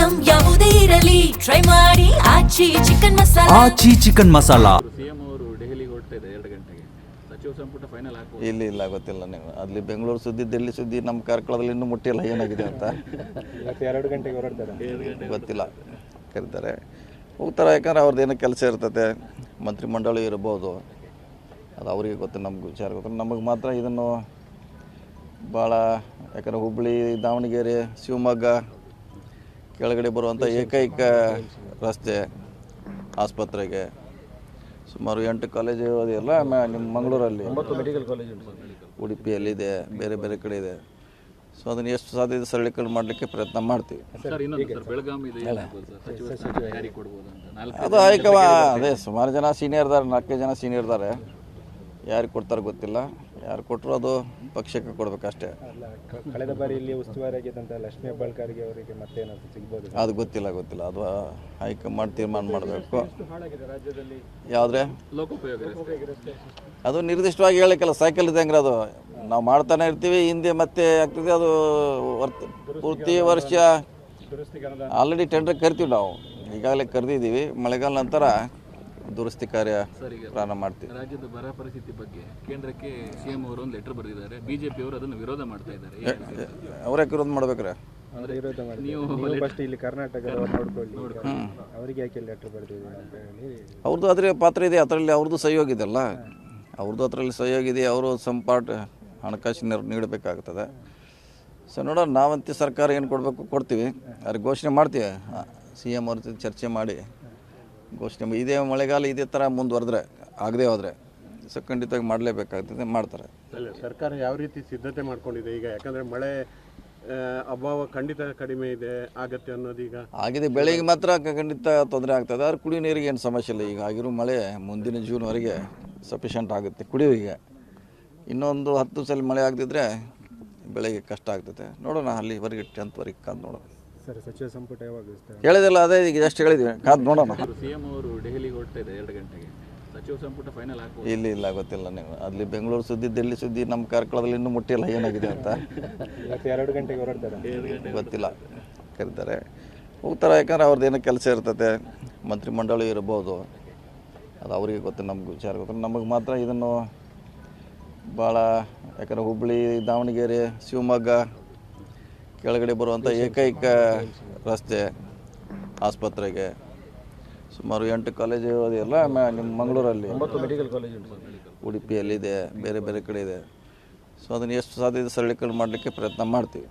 Item ಯಾವುದೇ ಇರಲಿ try ಮಾಡಿ ಆಚಿ ಚಿಕನ್ ಮಸಾಲಾ. ಆಚಿ ಚಿಕನ್ ಮಸಾಲಾ. ಸಿಎಂ ಅವರು ದೆಹಲಿಗೆ ಹೊರಟಿದೆ 2 ಗಂಟೆಗೆ. ಸಚಿವ ಸಂಪುಟ ಫೈನಲ್ ಆಗ್ಬೋದು. ಇಲ್ಲ ಗೊತ್ತಿಲ್ಲ. ನೀವು ಅಲ್ಲಿ ಬೆಂಗಳೂರು ಸುದ್ದಿ, ಡೆಲ್ಲಿ ಸುದ್ದಿ, ನಮ್ಮ ಕಾರ್ಕಳದಲ್ಲಿ ಇನ್ನೂ ಮುಟ್ಟಿಲ್ಲ ಏನಾಗಿದೆ ಅಂತ. 2 ಗಂಟೆಗೆ ಹೊರಡ್ತಾರೆ, ಗೊತ್ತಿಲ್ಲ. ಕರೀತಾರೆ, ಹೋಗ್ತಾರೆ. ಯಾಕಂದ್ರೆ ಅವ್ರದ್ದು ಏನೋ ಕೆಲಸ ಇರ್ತದೆ, ಮಂತ್ರಿಮಂಡಳಿ ಇರ್ಬೋದು, ಅದು ಅವರಿಗೆ ಗೊತ್ತು, ನಮ್ಗೆ ವಿಚಾರ ಗೊತ್ತು. ನಮಗೆ ಮಾತ್ರ ಇದನ್ನು ಭಾಳ, ಯಾಕಂದರೆ ಹುಬ್ಬಳ್ಳಿ, ದಾವಣಗೆರೆ, ಶಿವಮೊಗ್ಗ ಕೆಳಗಡೆ ಬರುವಂಥ ಏಕೈಕ ರಸ್ತೆ ಆಸ್ಪತ್ರೆಗೆ. ಸುಮಾರು 8 ಕಾಲೇಜು ಅದೆಲ್ಲ ನಿಮ್ಮ ಮಂಗಳೂರಲ್ಲಿ, ಮೆಡಿಕಲ್ ಕಾಲೇಜ್ ಉಡುಪಿಯಲ್ಲಿದೆ, ಬೇರೆ ಬೇರೆ ಕಡೆ ಇದೆ. ಸೊ ಅದನ್ನು ಎಷ್ಟು ಸಾಧ್ಯ ಇದೆ ಸರಳೀಕರಣ ಮಾಡಲಿಕ್ಕೆ ಪ್ರಯತ್ನ ಮಾಡ್ತೀವಿ. ಸರ್ ಇನ್ನೊಂದು ಸರ್, ಬೆಳಗಾವಿ ಇದೆ ಸಚಿವ ಸ್ಥಾನ ಯಾರಿಗೆ ಕೊಡ್ಬೋದು ಅಂತ ಅದು ಹೈಕಮ ಅದೇ ಸುಮಾರು ಜನ ಸೀನಿಯರ್ ಇದ್ದಾರೆ, 4 ಜನ ಸೀನಿಯರ್ ಇದ್ದಾರೆ. ಯಾರಿಗೆ ಕೊಡ್ತಾರೆ ಗೊತ್ತಿಲ್ಲ. ಯಾರು ಕೊಟ್ಟರು ಅದು ಪಕ್ಷಕ್ಕೆ ಕೊಡಬೇಕಷ್ಟೇ. ಕಳೆದ ಬಾರಿ ಇಲ್ಲಿ ಉಸ್ತುವಾರಿ ಆಗಿದ್ದಂಥ ಲಕ್ಷ್ಮೀ ಹೆಬ್ಬಾಳ್ಕರ್ಗೆ ಅವರಿಗೆ ಮತ್ತೆ ಏನಾದರೂ ಸಿಗ್ಬೋದು? ಅದು ಗೊತ್ತಿಲ್ಲ. ಅದು ಹೈಕಮಾಂಡ್ ತೀರ್ಮಾನ ಮಾಡಬೇಕು. ಯಾವುದ್ರೆ ಲೋಕೋಪಯೋಗ ಅದು ನಿರ್ದಿಷ್ಟವಾಗಿ ಹೇಳಕ್ಕಿಲ್ಲ. ಸೈಕಲ್ ಇದ್ದಂಗೆ ಅದು ನಾವು ಮಾಡ್ತಾನೆ ಇರ್ತೀವಿ, ಹಿಂದೆ ಮತ್ತೆ ಆಗ್ತದೆ. ಅದು ಪೂರ್ತಿ ವರ್ಷ ಆಲ್ರೆಡಿ ಟೆಂಡರ್ ಕರಿತೀವಿ ನಾವು, ಈಗಾಗಲೇ ಕರೆದಿದ್ದೀವಿ. ಮಳೆಗಾಲ ನಂತರ ದುರಸ್ತಿ ಕಾರ್ಯ ಪ್ರಾರಂಭ ಮಾಡ್ತೀವಿ. ರಾಜ್ಯದ ಬರ ಪರಿಸ್ಥಿತಿ ಬಗ್ಗೆ ಕೇಂದ್ರಕ್ಕೆ ಸಿಎಂ ಅವರು ಒಂದು ಲೆಟರ್ ಬರೆದಿದ್ದಾರೆ. ಬಿಜೆಪಿ ಅವರು ಅದನ್ನು ವಿರೋಧ ಮಾಡ್ತಾ ಇದ್ದಾರೆ. ಅವ್ರ್ಯಾಕೆ ವಿರೋಧ ಮಾಡ್ಬೇಕ್ರೆ? ವಿರೋಧ ಮಾಡಿ ನೀವು ಫಸ್ಟ್ ಇಲ್ಲಿ ಕರ್ನಾಟಕ ನೋಡ್ಕೊಳ್ಳಿ, ಅವರಿಗೆ ಯಾಕೆ ಲೆಟರ್ ಬರೆದಿದ್ದೀವಿ ಅಂತ ಹೇಳಿ. ಅವ್ರದ್ದು ಅದ್ರ ಪಾತ್ರ ಇದೆ, ಅದರಲ್ಲಿ ಅವ್ರದ್ದು ಸಹಯೋಗ ಇದೆಯಲ್ಲ, ಅವ್ರದ್ದು ಅದರಲ್ಲಿ ಸಹಯೋಗ ಇದೆ. ಅವರು ಸಂಪಾಟ ಹಣಕಾಸು ನೀಡಬೇಕಾಗ್ತದೆ. ಸೊ ನೋಡೋಣ, ನಾವಂತೆ ಸರ್ಕಾರ ಏನು ಕೊಡಬೇಕು ಕೊಡ್ತೀವಿ, ಅವ್ರಿಗೆ ಘೋಷಣೆ ಮಾಡ್ತೀವಿ. ಸಿ ಎಮ್ ಅವ್ರ ಜೊತೆ ಚರ್ಚೆ ಮಾಡಿ ಘೋಷಣೆ. ಇದೇ ಮಳೆಗಾಲ ಇದೇ ಥರ ಮುಂದುವರೆದ್ರೆ, ಆಗದೆ ಹೋದರೆ ಸೊ ಖಂಡಿತವಾಗಿ ಮಾಡಲೇಬೇಕಾಗ್ತದೆ, ಮಾಡ್ತಾರೆ. ಸರ್ಕಾರ ಯಾವ ರೀತಿ ಸಿದ್ಧತೆ ಮಾಡ್ಕೊಂಡಿದೆ ಈಗ? ಯಾಕಂದರೆ ಮಳೆ ಅಭಾವ ಖಂಡಿತ ಕಡಿಮೆ ಇದೆ ಆಗತ್ತೆ ಅನ್ನೋದು ಈಗ ಆಗಿದೆ. ಬೆಳೆಗೆ ಮಾತ್ರ ಖಂಡಿತ ತೊಂದರೆ ಆಗ್ತದೆ. ಆದರೆ ಕುಡಿಯೋ ನೀರಿಗೆ ಏನು ಸಮಸ್ಯೆ ಇಲ್ಲ. ಈಗ ಆಗಿರೋ ಮಳೆ ಮುಂದಿನ ಜೂನ್ವರೆಗೆ ಸಫಿಷಿಯೆಂಟ್ ಆಗುತ್ತೆ ಕುಡಿಯೋರಿಗೆ. ಇನ್ನೊಂದು 10 ಸಲ ಮಳೆ ಆಗದಿದ್ದರೆ ಬೆಳೆಗೆ ಕಷ್ಟ ಆಗ್ತದೆ. ನೋಡೋಣ, ಅಲ್ಲಿವರೆಗೆ 10th ಕಾದು ನೋಡೋಣ. ಸರ್ ಸಚಿವ ಸಂಪುಟ ಯಾವಾಗ ಹೇಳಿದಿಲ್ಲ, ಅದೇ ಈಗ ಜಸ್ಟ್ ಹೇಳಿದ್ವಿ, ಕಾದು ನೋಡೋಣ. ಸಿಎಂ ಅವರು ದೆಹಲಿಗೆ ಹೊರಟಿದೆ 2 ಗಂಟೆಗೆ. ಸಚಿವ ಸಂಪುಟ ಫೈನಲ್ ಆಗ್ಬೋದು. ಇಲ್ಲ ಗೊತ್ತಿಲ್ಲ. ನೀವು ಅಲ್ಲಿ ಬೆಂಗಳೂರು ಸುದ್ದಿ, ಡೆಲ್ಲಿ ಸುದ್ದಿ, ನಮ್ಮ ಕಾರ್ಕಳದಲ್ಲಿ ಇನ್ನೂ ಮುಟ್ಟಿಲ್ಲ ಏನಾಗಿದೆ ಅಂತ. 2 ಗಂಟೆಗೆ ಹೊರಡ್ತಾರೆ, ಗೊತ್ತಿಲ್ಲ. ಕರೀತಾರೆ, ಹೋಗ್ತಾರೆ. ಯಾಕಂದ್ರೆ ಅವ್ರದ್ದು ಏನೋ ಕೆಲಸ ಇರ್ತದೆ, ಮಂತ್ರಿಮಂಡಳಿ ಇರ್ಬೋದು, ಅದು ಅವರಿಗೆ ಗೊತ್ತು, ನಮ್ಗೆ ವಿಚಾರ ಗೊತ್ತು. ನಮಗೆ ಮಾತ್ರ ಇದನ್ನು ಭಾಳ, ಯಾಕಂದರೆ ಹುಬ್ಬಳ್ಳಿ, ದಾವಣಗೆರೆ, ಶಿವಮೊಗ್ಗ ಕೆಳಗಡೆ ಬರುವಂಥ ಏಕೈಕ ರಸ್ತೆ ಆಸ್ಪತ್ರೆಗೆ. ಸುಮಾರು 8 ಕಾಲೇಜು ಅದೆಲ್ಲ ನಿಮ್ಮ ಮಂಗಳೂರಲ್ಲಿ, ಮೆಡಿಕಲ್ ಕಾಲೇಜ್ ಉಡುಪಿಯಲ್ಲಿದೆ, ಬೇರೆ ಬೇರೆ ಕಡೆ ಇದೆ. ಸೊ ಅದನ್ನು ಎಷ್ಟು ಸಾಧ್ಯ ಇದೆ ಸರಳೀಕರಣ ಮಾಡಲಿಕ್ಕೆ ಪ್ರಯತ್ನ ಮಾಡ್ತೀವಿ.